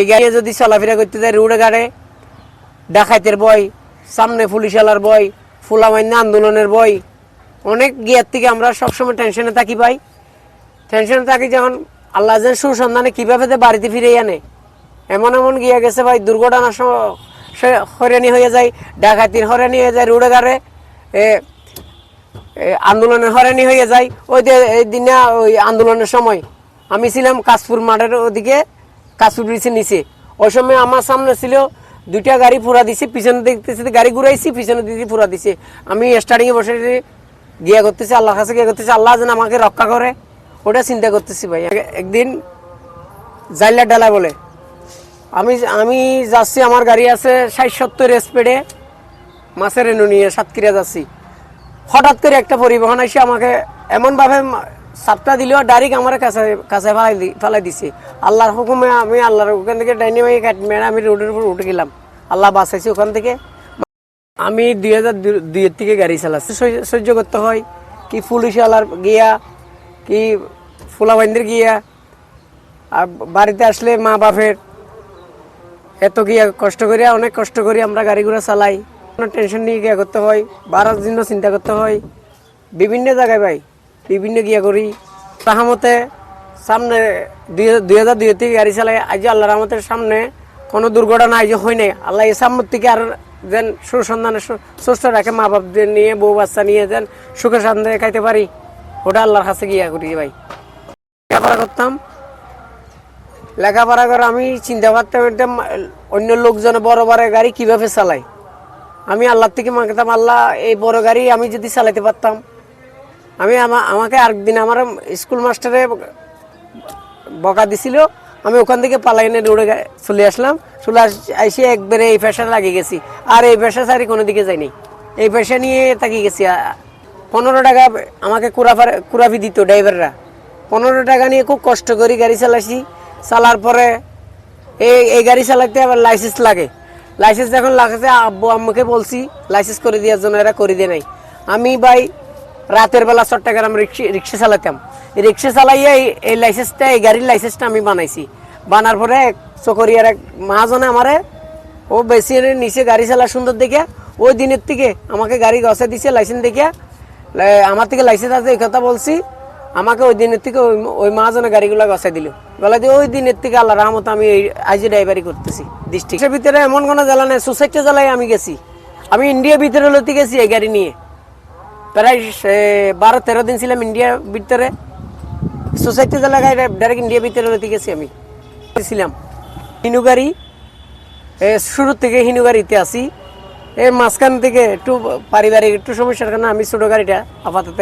এই গাড়ি যদি চলাফেরা করতে যায় রোডে ঘাটে ডাকাতের ভয়, সামনে পুলিশওয়ালার ভয়, ফুলামাইন্য আন্দোলনের ভয়, অনেক গিয়ার থেকে আমরা সবসময় টেনশনে থাকি ভাই। টেনশনে থাকি যখন আল্লাহ যেন সুসন্ধানে কীভাবে বাড়িতে ফিরে আনে। এমন এমন গিয়া গেছে ভাই, দুর্ঘটনার হয়রানি হয়ে যায়, ডাকাতির হয়রানি হয়ে যায়, রোডে ঘাটে আন্দোলনের হয়রানি হয়ে যায়। ওই যে এই দিনে ওই আন্দোলনের সময় আমি ছিলাম কাশপুর মাঠের ওদিকে, কাশপুর ব্রিজের নিচে। ওই সময় আমার সামনে ছিল দুইটা গাড়ি পুরা দিছে, পিছনে দেখতেছি গাড়ি ঘুরাইছি, পিছনে দিকে পুরা দিছে। আমি স্টার্টিংয়ে বসে গিয়া করতেছি, আল্লাহর কাছে গিয়া করতেছি আল্লাহ যেন আমাকে রক্ষা করে, ওটা চিন্তা করতেছি ভাই। একদিন জাইলা ডালা বলে আমি যাচ্ছি, আমার গাড়ি আছে 60-70 স্পিডে মাছের রেনু নিয়ে সাতক্ষীরা যাচ্ছি। হঠাৎ করে একটা পরিবহন এসে আমাকে এমনভাবে সাপটা দিল, ডাইরেক্ট আমার কাছে ফেলাই দিছে। আল্লাহর হুকুমে আমি আল্লাহর ওখান থেকে ডাইনে মেরে আমি রোডের উপর উঠে গেলাম, আল্লাহ বাঁচাইছি ওখান থেকে। আমি 2002 থেকে গাড়ি চালাচ্ছি, সহ্য করতে হয় কি পুলিশওয়ালার গিয়া, কি ফুলাবাইন্দের গিয়া, আর বাড়িতে আসলে মা বাপের এত গিয়া কষ্ট করি, অনেক কষ্ট করি আমরা গাড়ি ঘোড়া চালাই, টেনশন নিয়ে গিয়া করতে হয়, বাড়ার জন্য চিন্তা করতে হয় বিভিন্ন জায়গায় ভাই, বিভিন্ন গিয়া করি। রাহমতে সামনে 2002 থেকে গাড়ি চালাই, আজ আল্লাহর রহমতের সামনে কোনো দুর্ঘটনা আজ হয় নাই। আল্লাহ এই সামনে থেকে আর যেন সুসন্ধানে সুস্থ রাখে, মা বাপদের নিয়ে বউ বাচ্চা নিয়ে যেন সুখে শান্তি খাইতে পারি, ওটা আল্লাহর কাছে গিয়া করি ভাই। লেখাপড়া করতাম, লেখাপড়া করে আমি চিন্তা করতাম অন্য লোকজনে বড় বড় গাড়ি কিভাবে চালায়। আমি আল্লাহর থেকে মাগতাম, আল্লাহ এই বড় গাড়ি আমি যদি চালাতে পারতাম। আমাকে আরেকদিন আমার স্কুল মাস্টারে বকা দিছিল, আমি ওখান থেকে পালাইনে রোডে চলে আসলাম। চলে এসে একবারে এই পেশা লাগিয়ে গেছি, আর এই পেশা ছাড়ি কোনো দিকে যাইনি, এই পেশা নিয়ে তাকিয়ে গেছি। 15 টাকা আমাকে কুরাফি দিত ড্রাইভাররা, 15 টাকা নিয়ে খুব কষ্ট করি গাড়ি চালাইছি। চালার পরে এই গাড়ি চালাতে আবার লাইসেন্স লাগে। লাইসেন্স যখন লাগছে আব্বু আম্মুকে বলছি লাইসেন্স করে দেওয়ার জন্য, এরা করে দিয়ে নাই। আমি ভাই রাতের বেলা চট্টগ্রাম রিক্সা চালাতাম, রিক্সা চালাইয়া এই লাইসেন্সটা, এই গাড়ির লাইসেন্সটা আমি বানাইছি। বানার পরে চকরিয়ার এক মহাজনে আমারে, ও বেশি নিচে গাড়ি চালা সুন্দর দেখে, ওই দিনের থেকে আমাকে গাড়ি গছে দিছে লাইসেন্স দেখে। আমার থেকে লাইসেন্স আছে এই কথা বলছি, আমাকে ওই দিনের থেকে ওই মহাজনে গাড়িগুলো গছাই দিল। গলা দিয়ে ওই দিনের থেকে আল্লাহ রহমত আমি আজ ড্রাইভারি করতেছি। ডিস্ট্রিক্টের ভিতরে এমন কোনো জেলা নেই, সোসাইটি জেলায় আমি গেছি। আমি ইন্ডিয়ার ভিতরে লইতে গেছি এই গাড়ি নিয়ে, প্রায় 12-13 দিন ছিলাম ইন্ডিয়ার ভিতরে। সোসাইটি জেলা গাড়ি ডাইরেক্ট ইন্ডিয়ার ভিতরে লইতে গেছি। আমি ছিলাম হিনু গাড়ি, শুরু থেকে হিনু গাড়িতে আসি, এর মাঝখান থেকে একটু পারিবারিক একটু সমস্যার কারণে আমি ছোটো গাড়িটা আপাতত